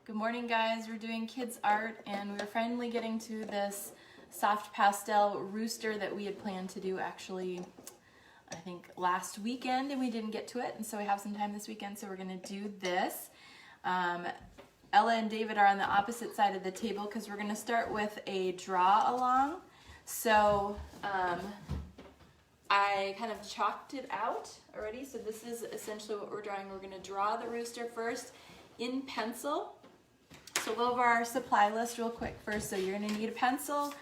Good morning, guys. We're doing kids art and we're finally getting to this soft pastel rooster that we had planned to do actually I think last weekend, and we didn't get to it, and so we have some time this weekend, so we're going to do this. Ella and David are on the opposite side of the table because we're going to start with a draw along. So I kind of chalked it out already, so this is essentially what we're drawing. We're going to draw the rooster first in pencil. So we'll go over our supply list real quick first. So you're going to need a pencil,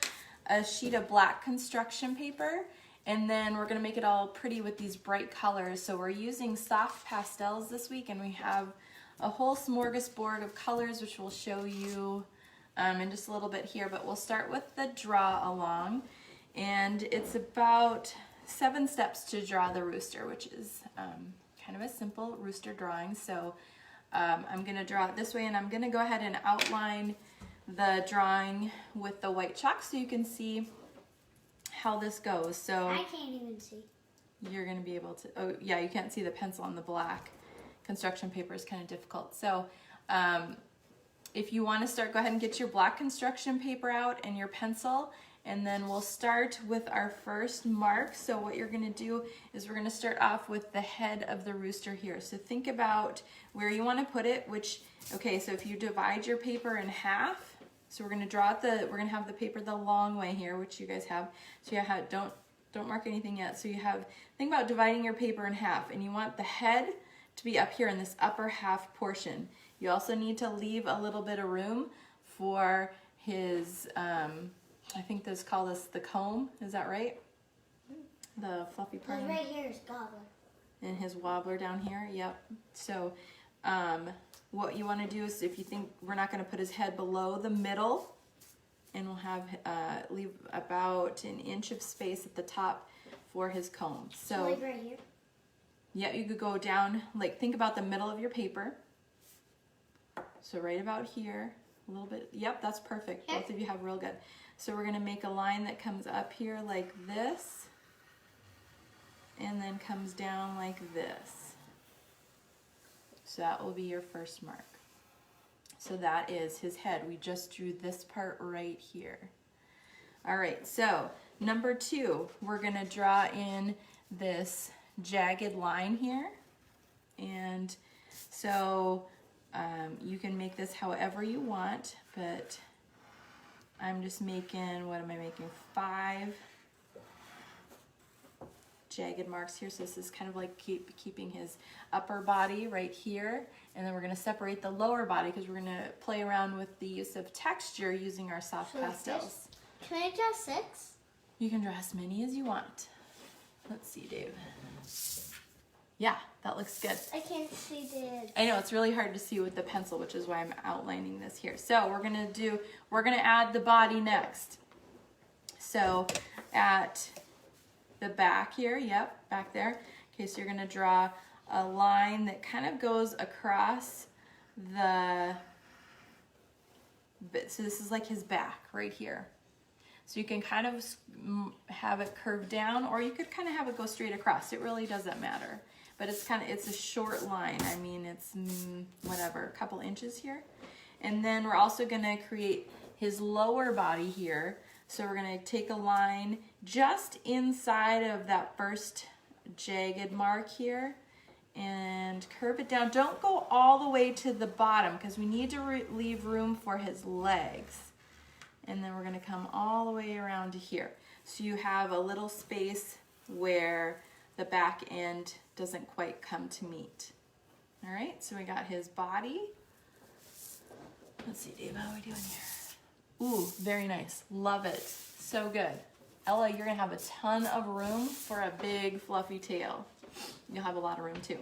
a sheet of black construction paper, and then we're going to make it all pretty with these bright colors. So we're using soft pastels this week, and we have a whole smorgasbord of colors, which we'll show you in just a little bit here. But we'll start with the draw along, and it's about 7 steps to draw the rooster, which is kind of a simple rooster drawing. So I'm going to draw it this way, and I'm going to go ahead and outline the drawing with the white chalk so you can see how this goes. So I can't even see. You're going to be able to, oh yeah, you can't see the pencil on the black construction paper is kind of difficult. So if you want to start, go ahead and get your black construction paper out and your pencil, and then we'll start with our first mark. So what you're going to do is we're going to start off with the head of the rooster here. So think about where you want to put it, which, okay, so if you divide your paper in half, so we're going to draw it we're going to have the paper the long way here, which you guys have. So you have, don't mark anything yet. So you have, think about dividing your paper in half, and you want the head to be up here in this upper half portion. You also need to leave a little bit of room for his, I think this call this the comb, is that right? The fluffy part. Right here is gobbler. And his wobbler down here, yep. So what you want to do is, if you think we're not going to put his head below the middle, and we'll have leave about an inch of space at the top for his comb. So like right here? Yeah, you could go down, like think about the middle of your paper. So right about here, a little bit, yep, that's perfect. Both of you have real good. So we're going to make a line that comes up here like this, and then comes down like this. So that will be your first mark. So that is his head. We just drew this part right here. All right, so number 2, we're going to draw in this jagged line here. And so you can make this however you want, but I'm just making, what am I making, 5 jagged marks here. So this is kind of like keeping his upper body right here, and then we're going to separate the lower body because we're going to play around with the use of texture using our soft pastels. Can I draw 6? You can draw as many as you want. Let's see, Dave. Yeah, that looks good. I can't see the... I know, it's really hard to see with the pencil, which is why I'm outlining this here. So we're gonna add the body next. So at the back here, yep, back there. Okay, so you're gonna draw a line that kind of goes across so this is like his back right here. So you can kind of have it curved down, or you could kind of have it go straight across. It really doesn't matter. But it's a short line. I mean, it's whatever, a couple inches here. And then we're also gonna create his lower body here. So we're gonna take a line just inside of that first jagged mark here and curve it down. Don't go all the way to the bottom because we need to leave room for his legs. And then we're gonna come all the way around to here. So you have a little space where the back end doesn't quite come to meet. All right, so we got his body. Let's see, Dave, how are we doing here? Ooh, very nice, love it, so good. Ella, you're gonna have a ton of room for a big fluffy tail. You'll have a lot of room too.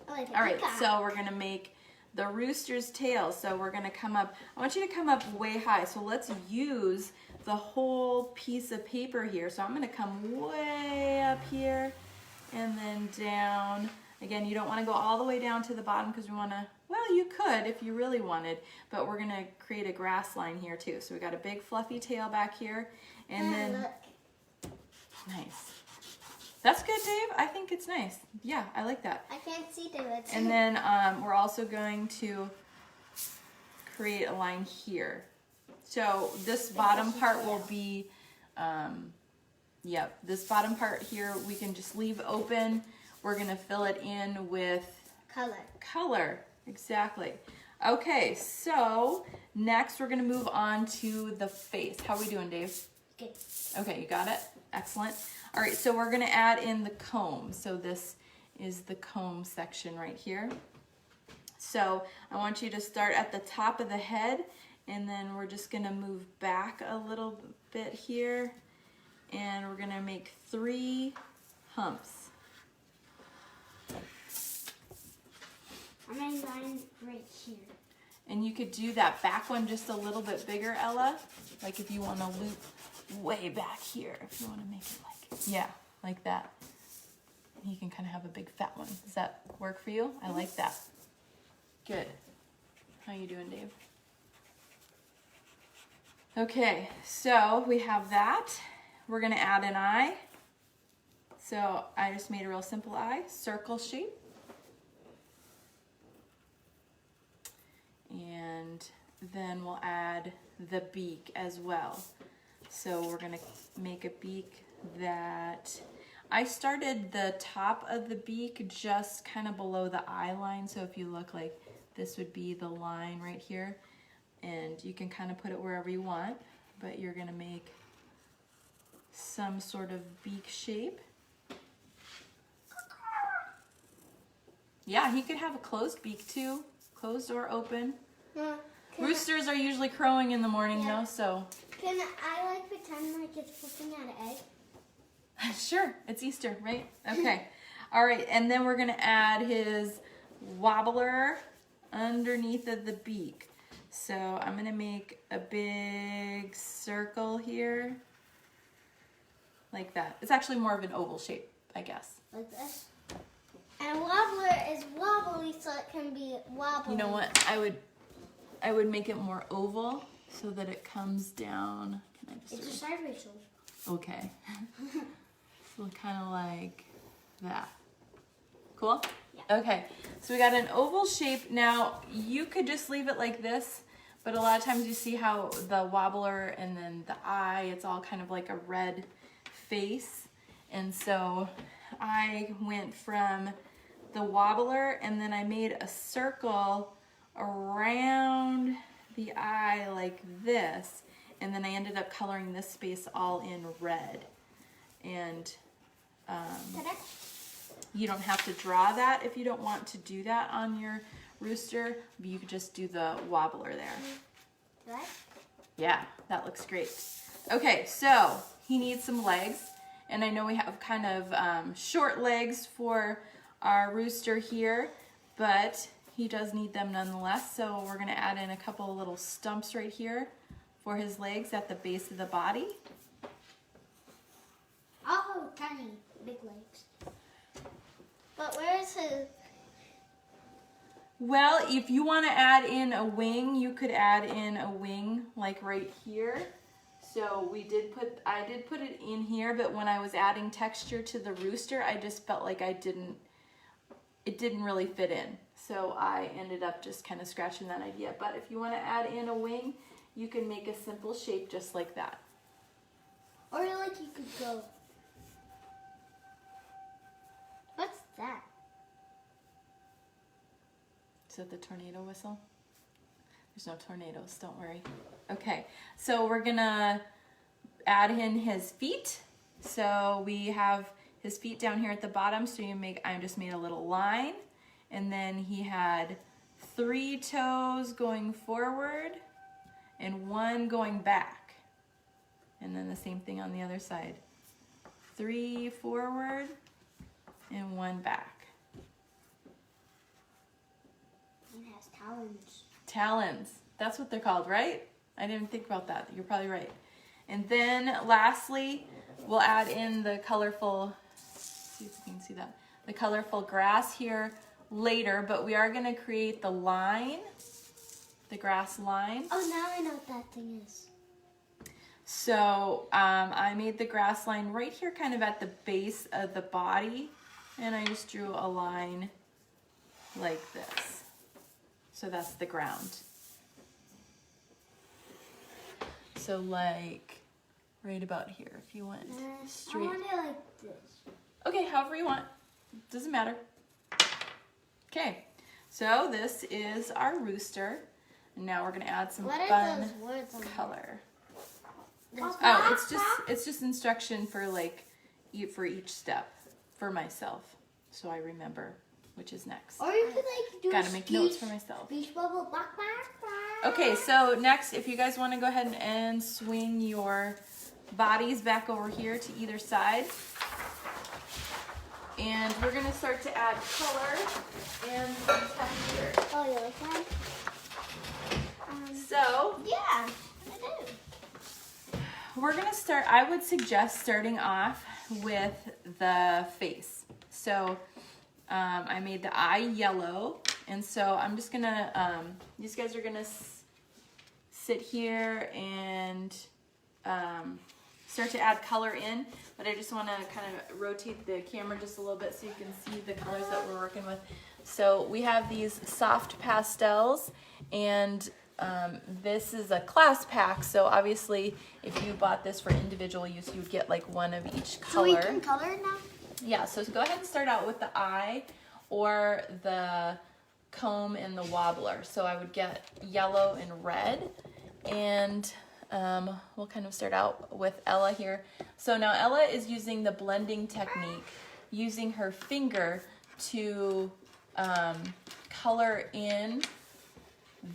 All right, so we're gonna make the rooster's tail. So we're gonna come up, I want you to come up way high. So let's use the whole piece of paper here. So I'm gonna come way up here and then down. Again, you don't wanna go all the way down to the bottom because we wanna, well, you could if you really wanted, but we're gonna create a grass line here too. So we got a big fluffy tail back here, and then, look. Nice. That's good, Dave. I think it's nice. Yeah, I like that. I can't see the roots. And then we're also going to create a line here. So this bottom part will be, yep, this bottom part here we can just leave open. We're gonna fill it in with color, exactly. Okay, so next we're gonna move on to the face. How are we doing, Dave? Good. Okay, you got it, excellent. All right, so we're gonna add in the comb. So this is the comb section right here. So I want you to start at the top of the head, and then we're just gonna move back a little bit here, and we're gonna make 3 humps. I made mine right here. And you could do that back one just a little bit bigger, Ella. Like if you wanna loop way back here, if you wanna make it like, yeah, like that. And you can kind of have a big fat one. Does that work for you? I like that. Good. How you doing, Dave? Okay, so we have that. We're gonna add an eye. So I just made a real simple eye, circle shape. And then we'll add the beak as well. So we're gonna make a beak that, I started the top of the beak just kind of below the eye line. So if you look, like this would be the line right here, and you can kind of put it wherever you want, but you're gonna make some sort of beak shape. Yeah, he could have a closed beak too, closed or open. Roosters are usually crowing in the morning though, so. Can I like pretend like it's pooping out an egg? Sure, it's Easter, right? Okay. All right, and then we're gonna add his wobbler underneath of the beak. So I'm gonna make a big circle here, like that. It's actually more of an oval shape, I guess. Like this? And wobbler is wobbly, so it can be wobbly. You know what? I would make it more oval so that it comes down. Can I just? It's a sideways one. Okay. So kind of like that. Cool? Yeah. Okay, so we got an oval shape. Now, you could just leave it like this, but a lot of times you see how the wobbler and then the eye, it's all kind of like a red face. And so I went from the wobbler and then I made a circle around the eye like this. And then I ended up coloring this space all in red. And you don't have to draw that if you don't want to do that on your rooster. You could just do the wobbler there. What? Yeah, that looks great. Okay, so he needs some legs. And I know we have kind of short legs for our rooster here, but he does need them nonetheless. So we're gonna add in a couple of little stumps right here for his legs at the base of the body. Oh, tiny, big legs. But where's his? Well, if you want to add in a wing, you could add in a wing like right here. So I did put it in here, but when I was adding texture to the rooster, I just felt like it didn't really fit in. So I ended up just kind of scratching that idea. But if you want to add in a wing, you can make a simple shape just like that. Or like you could go. What's that? Is that the tornado whistle? There's no tornadoes, don't worry. Okay, so we're gonna add in his feet. So we have his feet down here at the bottom. So I just made a little line, and then he had 3 toes going forward and 1 going back. And then the same thing on the other side. 3 forward and 1 back. It has talons. Talons, that's what they're called, right? I didn't think about that. You're probably right. And then lastly, we'll add in the colorful, see if you can see that, the colorful grass here later, but we are gonna create the line, the grass line. Oh, now I know what that thing is. So I made the grass line right here kind of at the base of the body, and I just drew a line like this. So that's the ground. So like right about here if you went I straight. want it like this. Okay, however you want. Doesn't matter. Okay, so this is our rooster. And now we're gonna add some What are fun those words on color. there? Oh, it's just instruction for like for each step for myself, so I remember which is next. Or you could like do Gotta make notes for myself. Beach bubble back. Okay, so next, if you guys want to go ahead and swing your bodies back over here to either side. And we're going to start to add color and texture. Oh, you like that? So, Yeah, I do. we're going to start, I would suggest starting off with the face. So, I made the eye yellow. And so I'm just going to, these guys are going to sit here and start to add color in, but I just want to kind of rotate the camera just a little bit so you can see the colors that we're working with. So we have these soft pastels, and this is a class pack, so obviously if you bought this for individual use, you would get like one of each color. So we can color it now? Yeah, so go ahead and start out with the eye or the comb and the wobbler. So I would get yellow and red, and we'll kind of start out with Ella here. So now Ella is using the blending technique, using her finger to color in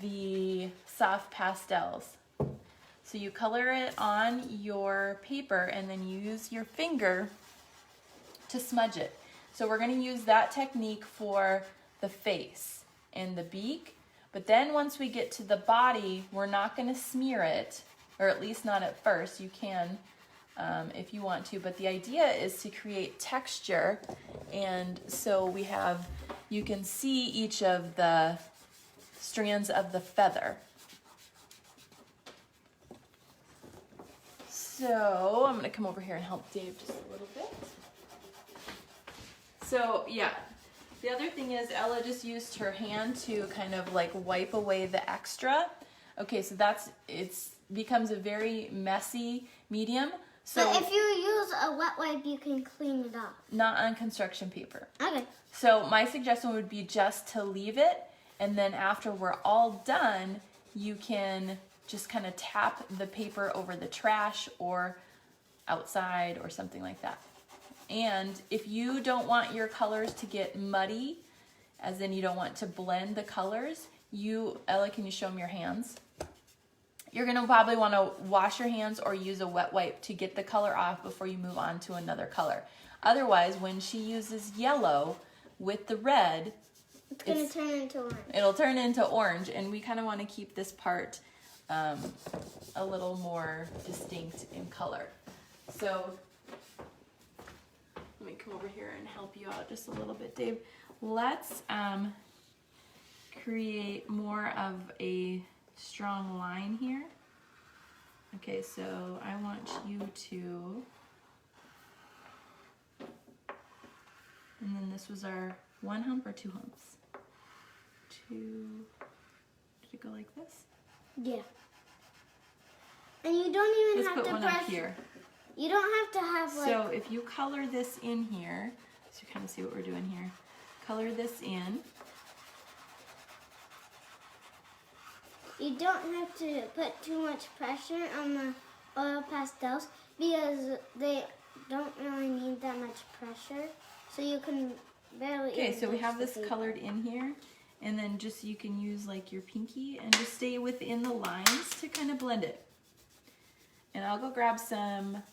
the soft pastels. So you color it on your paper and then you use your finger to smudge it. So we're going to use that technique for the face and the beak. But then once we get to the body, we're not going to smear it, or at least not at first. You can if you want to, but the idea is to create texture. And so we have, you can see each of the strands of the feather. So I'm going to come over here and help Dave just a little bit. So yeah, the other thing is Ella just used her hand to kind of like wipe away the extra. Okay, so it becomes a very messy medium. So but if you use a wet wipe, you can clean it up. Not on construction paper. Okay. So my suggestion would be just to leave it, and then after we're all done, you can just kind of tap the paper over the trash or outside or something like that. And if you don't want your colors to get muddy, as in you don't want to blend the colors, Ella, can you show them your hands? You're going to probably want to wash your hands or use a wet wipe to get the color off before you move on to another color. Otherwise, when she uses yellow with the red, it's going to turn into orange. It'll turn into orange, and we kind of want to keep this part a little more distinct in color. So let me come over here and help you out just a little bit, Dave. Let's create more of a strong line here. Okay, so I want you to, and then this was our 1 hump or 2 humps? 2, did it go like this? Yeah. And you don't even Let's have put to one press. up here. You don't have to have like. So if you color this in here, so you kind of see what we're doing here. Color this in. You don't have to put too much pressure on the oil pastels because they don't really need that much pressure. So you can barely. Okay, so we touch have the this paper. colored in here, and then just you can use like your pinky and just stay within the lines to kind of blend it. And I'll go grab some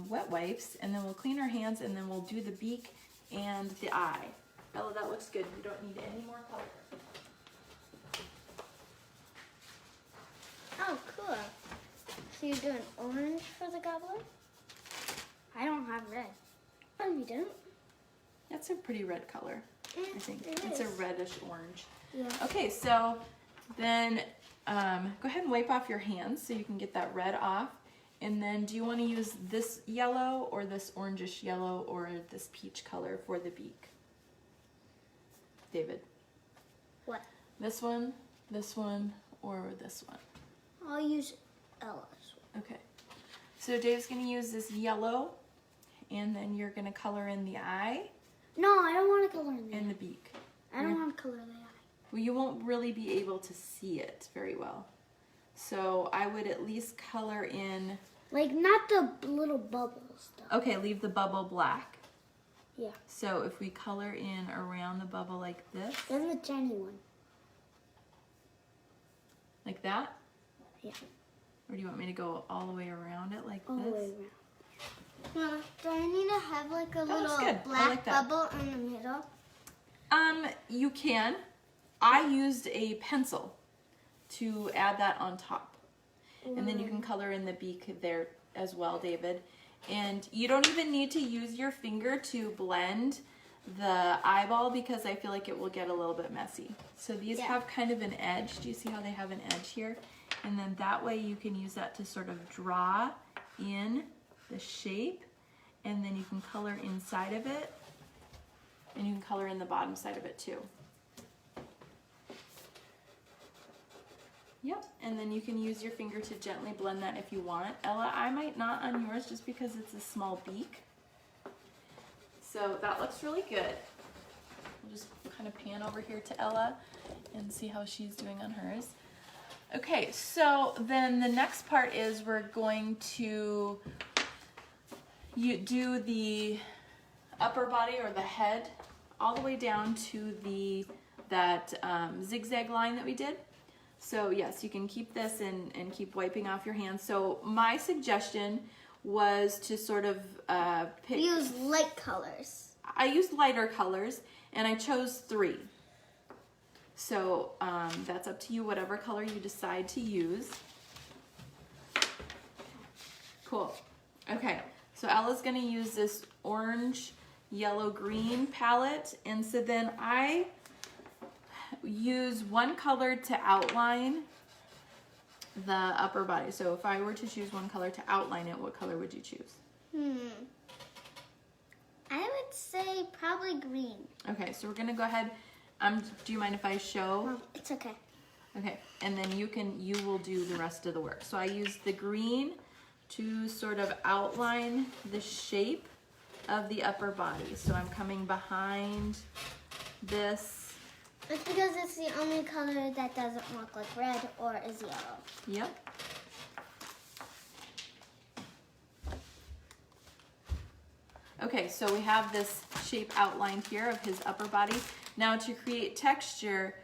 wet wipes, and then we'll clean our hands, and then we'll do the beak and the eye. Ella, that looks good. We don't need any more color. Oh, cool. So you're doing orange for the gobbler? I don't have red. Oh, you don't? That's a pretty red color, I think. It's a reddish orange. Yeah. Okay, so then go ahead and wipe off your hands so you can get that red off. And then do you want to use this yellow or this orangish yellow or this peach color for the beak? David? What? This one, or this one? I'll use Ella's. Okay. So Dave's gonna use this yellow, and then you're gonna color in the eye. No, I don't want to color in the eye. And the beak. I don't want to color the eye. Well, you won't really be able to see it very well. So I would at least color in. Like, not the little bubbles, though. Okay, leave the bubble black. Yeah. So if we color in around the bubble like this. Then the tiny one. Like that? Yeah. Or do you want me to go all the way around it like All this? the way around. Well, do I need to have like a That looks little good. I black like that. bubble in the middle? You can. I used a pencil to add that on top. And then you can color in the beak there as well, David. And you don't even need to use your finger to blend the eyeball because I feel like it will get a little bit messy. So these have kind of an edge. Do you see how they have an edge here? And then that way you can use that to sort of draw in the shape, and then you can color inside of it, and you can color in the bottom side of it too. Yep, and then you can use your finger to gently blend that if you want. Ella, I might not on yours just because it's a small beak. So that looks really good. We'll just kind of pan over here to Ella and see how she's doing on hers. Okay, so then the next part is we're going to do the upper body or the head all the way down to that zigzag line that we did. So yes, you can keep this and keep wiping off your hands. So my suggestion was to sort of pick. Use light colors. I used lighter colors and I chose 3. So that's up to you, whatever color you decide to use. Cool. Okay, so Ella's gonna use this orange, yellow, green palette. And so then I use one color to outline the upper body. So if I were to choose one color to outline it, what color would you choose? I would say probably green. Okay, so we're gonna go ahead. Do you mind if I show? Well, it's okay. Okay, and then you will do the rest of the work. So I use the green to sort of outline the shape of the upper body. So I'm coming behind this. It's because it's the only color that doesn't look like red or is yellow. Yep. Okay, so we have this shape outlined here of his upper body. Now to create texture,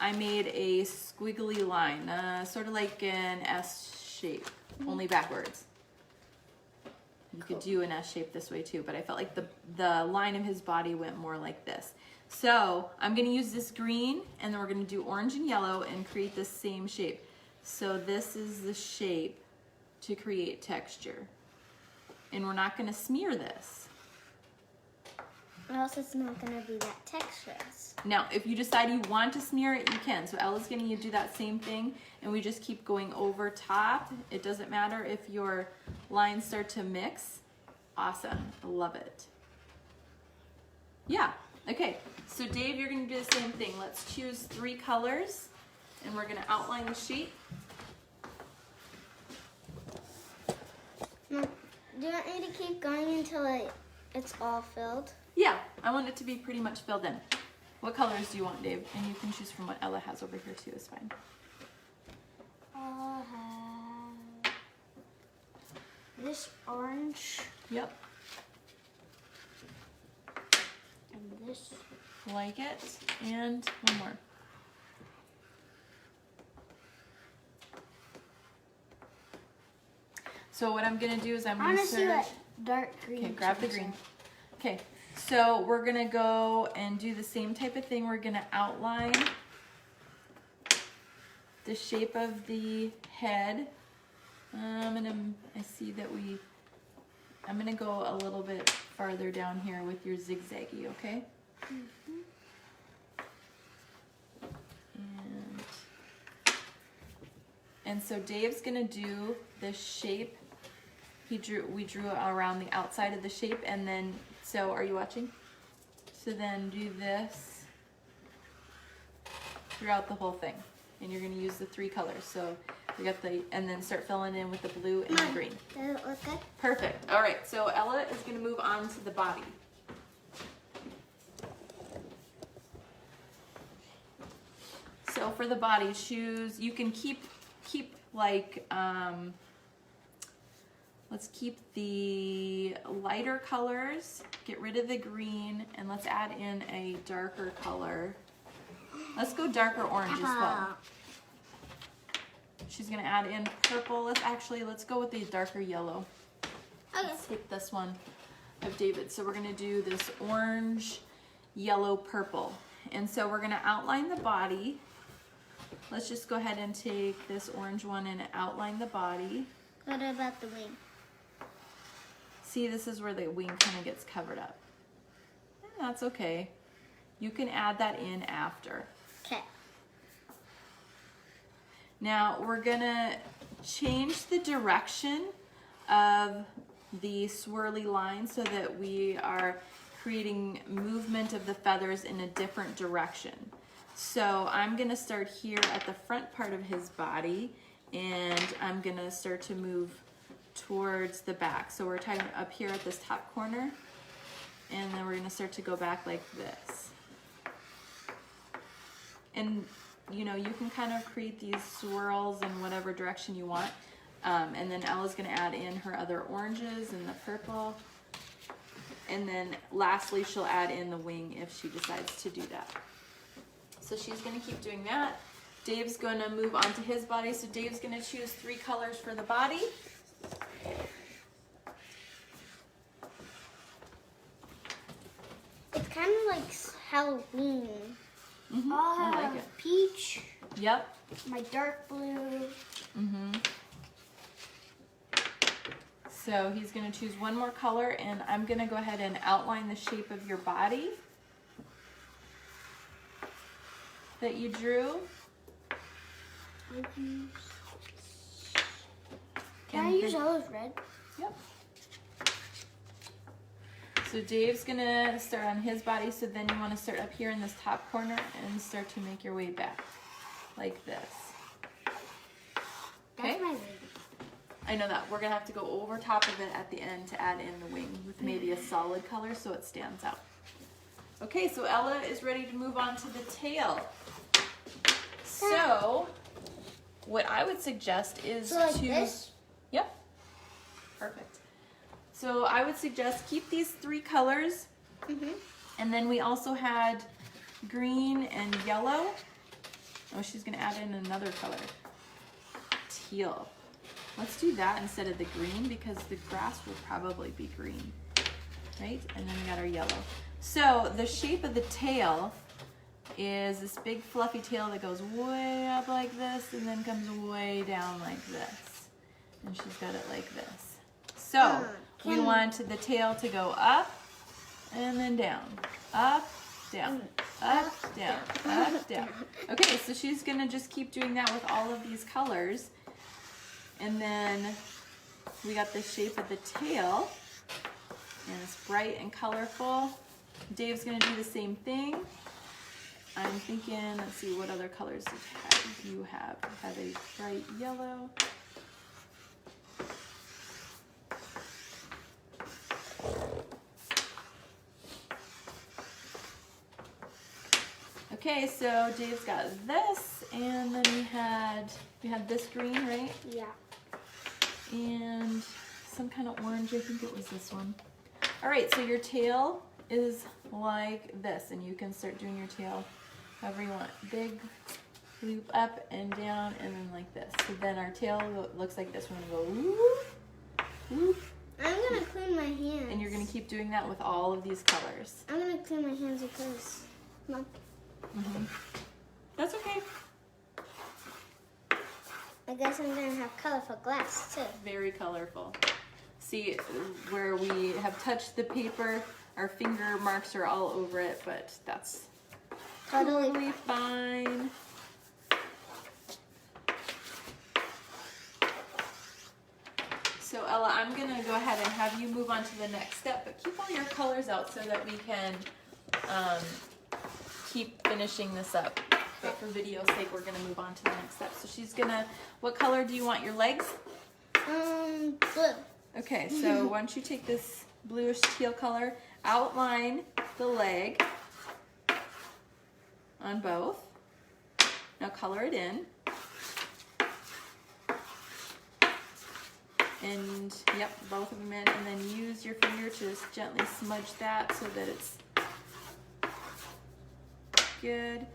I made a squiggly line, sort of like an S shape, only backwards. You could do an S shape this way too, but I felt like the line of his body went more like this. So I'm gonna use this green, and then we're gonna do orange and yellow and create the same shape. So this is the shape to create texture. And we're not gonna smear this. Or else it's not going to be that texturous. Now, if you decide you want to smear it, you can. So Ella's gonna do that same thing, and we just keep going over top. It doesn't matter if your lines start to mix. Awesome, I love it. Yeah, okay. So Dave, you're gonna do the same thing. Let's choose 3 colors, and we're gonna outline the shape. No, do you want me to keep going until it's all filled? Yeah, I want it to be pretty much filled in. What colors do you want, Dave? And you can choose from what Ella has over here too, is fine. I'll have this orange Yep, and this. like it. And one more. So what I'm gonna do is I'm I gonna want to see sort what of. dark green. Okay, grab the shows green. up. Okay, so we're gonna go and do the same type of thing. We're gonna outline the shape of the head. I see that I'm gonna go a little bit farther down here with your zigzaggy, okay? And so Dave's gonna do the shape. We drew around the outside of the shape, and then, so are you watching? So then do this throughout the whole thing. And you're gonna use the 3 colors. So We got the, and then start filling in with the blue and the green. Does it look good? Perfect. All right, so Ella is gonna move on to the body. So for the body, choose, you can keep like, let's keep the lighter colors, get rid of the green, and let's add in a darker color. Let's go darker orange as well. She's gonna add in purple. Let's go with the darker yellow. Okay. Let's take this one of David. So we're gonna do this orange, yellow, purple. And so we're gonna outline the body. Let's just go ahead and take this orange one and outline the body. What about the wing? See, this is where the wing kind of gets covered up. That's okay. You can add that in after. Okay. Now we're gonna change the direction of the swirly line so that we are creating movement of the feathers in a different direction. So I'm gonna start here at the front part of his body, and I'm gonna start to move towards the back. So we're tying up here at this top corner, and then we're gonna start to go back like this. And you know, you can kind of create these swirls in whatever direction you want. And then Ella's gonna add in her other oranges and the purple. And then lastly, she'll add in the wing if she decides to do that. So she's gonna keep doing that. Dave's gonna move on to his body. So Dave's gonna choose 3 colors for the body. It's kind of like Halloween. Mm-hmm. I'll I have like it. peach, Yep. my dark blue. Mm-hmm. So he's gonna choose one more color, and I'm gonna go ahead and outline the shape of your body that you drew. Can I use Ella's red? Yep. So Dave's gonna start on his body, so then you wanna start up here in this top corner and start to make your way back, like this. Okay? That's my red. I know that. We're gonna have to go over top of it at the end to add in the wing with maybe a solid color so it stands out. Okay, so Ella is ready to move on to the tail. So, what I would suggest is So like to... this? Yep. Perfect. So I would suggest keep these 3 colors, and then we also had green and yellow. Oh, she's gonna add in another color. Teal. Let's do that instead of the green because the grass will probably be green, right? And then we got our yellow. So the shape of the tail is this big fluffy tail that goes way up like this and then comes way down like this. And she's got it like this. So we want the tail to go up and then down, up, down, up, down, up, down. Okay, so she's gonna just keep doing that with all of these colors. And then we got the shape of the tail, and it's bright and colorful. Dave's gonna do the same thing. I'm thinking, let's see, what other colors you have? You have a bright yellow. Okay, so Dave's got this, and then we had this green, right? Yeah. And some kind of orange, I think it was this one. All right, so your tail is like this, and you can start doing your tail however you want. Big loop up and down, and then like this. So then our tail looks like this. We're gonna go whoop, whoop. I'm gonna clean my hands. And you're gonna keep doing that with all of these colors. I'm gonna clean my hands because, Mom. That's okay. I guess I'm gonna have colorful glass too. Very colorful. See, where we have touched the paper, our finger marks are all over it, but that's totally fine. So Ella, I'm gonna go ahead and have you move on to the next step, but keep all your colors out so that we can keep finishing this up. but for video's sake, we're gonna move on to the next step. So she's gonna, what color do you want your legs? Blue. Okay, so why don't you take this bluish teal color, outline the leg on both. Now color it in. And yep, both of them in, and then use your finger to just gently smudge that so that it's good.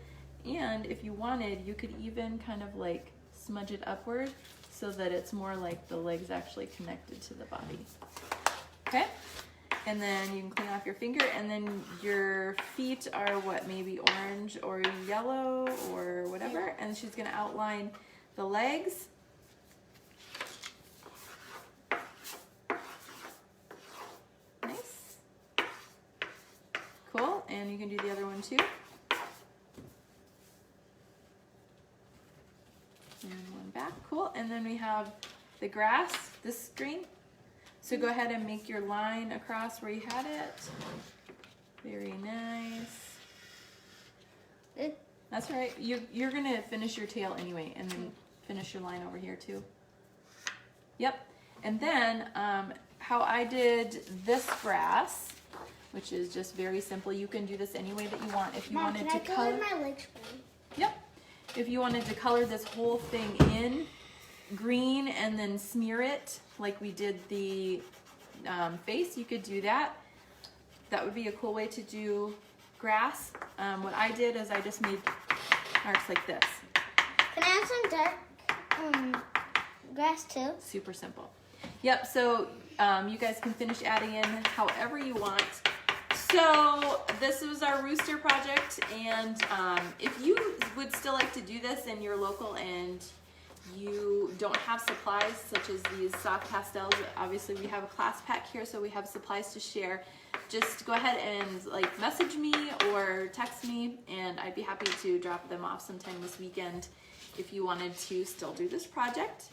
And if you wanted, you could even kind of like smudge it upward so that it's more like the legs actually connected to the body. Okay? And then you can clean off your finger, and then your feet are what, maybe orange or yellow or whatever. And she's gonna outline the legs. Nice. Cool, and you can do the other one too. And one back, cool. And then we have the grass, this green. So go ahead and make your line across where you had it. Very nice. That's right. You're gonna finish your tail anyway, and then finish your line over here too. Yep. And then how I did this grass, which is just very simple. You can do this any way that you want. If you Mom, wanted can to I color my legs green? Yep. If you wanted to color this whole thing in green and then smear it like we did the face, you could do that. That would be a cool way to do grass. What I did is I just made marks like this. Can I have some dark grass too? Super simple. Yep, so you guys can finish adding in however you want. So this was our Rooster project, and if you would still like to do this and you're local and you don't have supplies such as these soft pastels, obviously we have a class pack here, so we have supplies to share. Just go ahead and like message me or text me, and I'd be happy to drop them off sometime this weekend if you wanted to still do this project.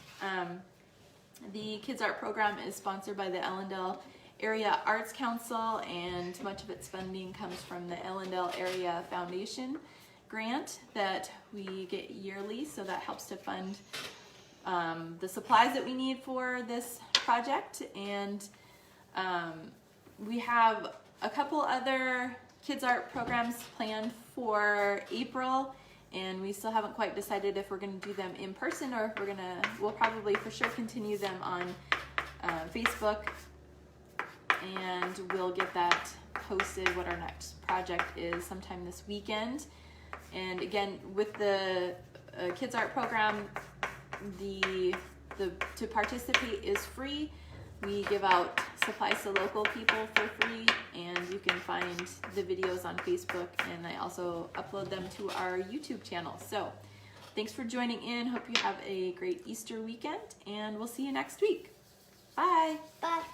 The Kids Art Program is sponsored by the Ellendale Area Arts Council, and much of its funding comes from the Ellendale Area Foundation grant that we get yearly, so that helps to fund the supplies that we need for this project. And we have a couple other Kids Art programs planned for April, and we still haven't quite decided if we're going to do them in person or if we'll probably for sure continue them on Facebook, and we'll get that posted what our next project is sometime this weekend. And again, with the Kids Art Program, to participate is free. We give out supplies to local people for free, and you can find the videos on Facebook, and I also upload them to our YouTube channel. So thanks for joining in. Hope you have a great Easter weekend, and we'll see you next week. Bye. Bye.